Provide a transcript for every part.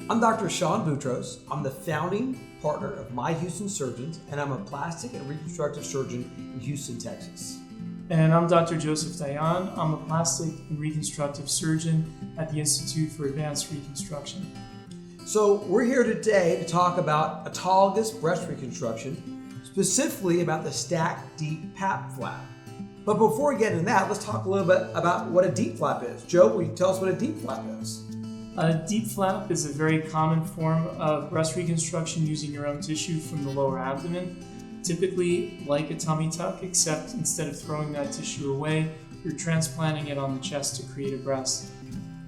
I'm Dr. Sean Boutros. I'm the founding partner of My Houston Surgeons, and I'm a plastic and reconstructive surgeon in Houston, Texas. And I'm Dr. Joseph Dayan. I'm a plastic and reconstructive surgeon at the Institute for Advanced Reconstruction. So we're here today to talk about autologous breast reconstruction, specifically about the stacked DIEP PAP flap. But before we get into that, let's talk a little bit about what a DIEP flap is. Joe, will you tell us what a DIEP flap is? A DIEP flap is a very common form of breast reconstruction using your own tissue from the lower abdomen, typically like a tummy tuck, except instead of throwing that tissue away, you're transplanting it on the chest to create a breast.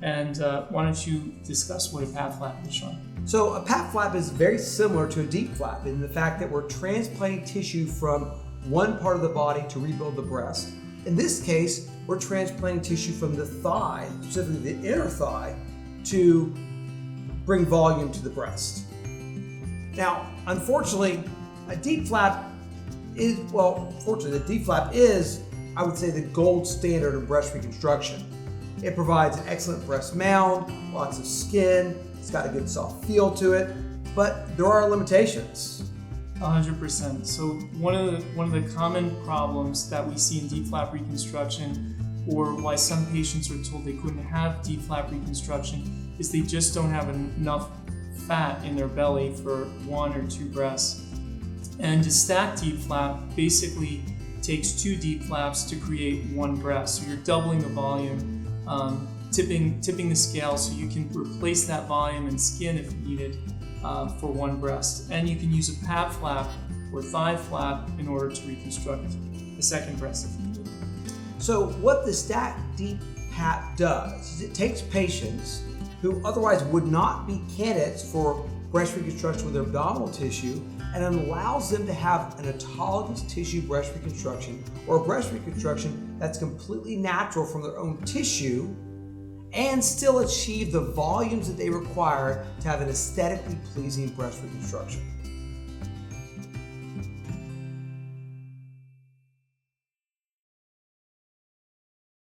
And why don't you discuss what a PAP flap is, Sean? So a PAP flap is very similar to a DIEP flap in the fact that we're transplanting tissue from one part of the body to rebuild the breast. In this case, we're transplanting tissue from the thigh, specifically the inner thigh, to bring volume to the breast. Now, unfortunately, a DIEP flap is, the DIEP flap is, I would say, the gold standard of breast reconstruction. It provides an excellent breast mound, lots of skin, it's got a good soft feel to it, but there are limitations. 100%. So one of the common problems that we see in DIEP flap reconstruction, or why some patients are told they couldn't have DIEP flap reconstruction, is they just don't have enough fat in their belly for one or two breasts. And a stacked DIEP flap basically takes two DIEP flaps to create one breast. So you're doubling the volume, tipping the scale so you can replace that volume and skin if needed for one breast. And you can use a PAP flap or thigh flap in order to reconstruct a second breast if needed. So what the stacked DIEP PAP does is it takes patients who otherwise would not be candidates for breast reconstruction with their abdominal tissue and allows them to have an autologous tissue breast reconstruction, or a breast reconstruction that's completely natural from their own tissue and still achieve the volumes that they require to have an aesthetically pleasing breast reconstruction.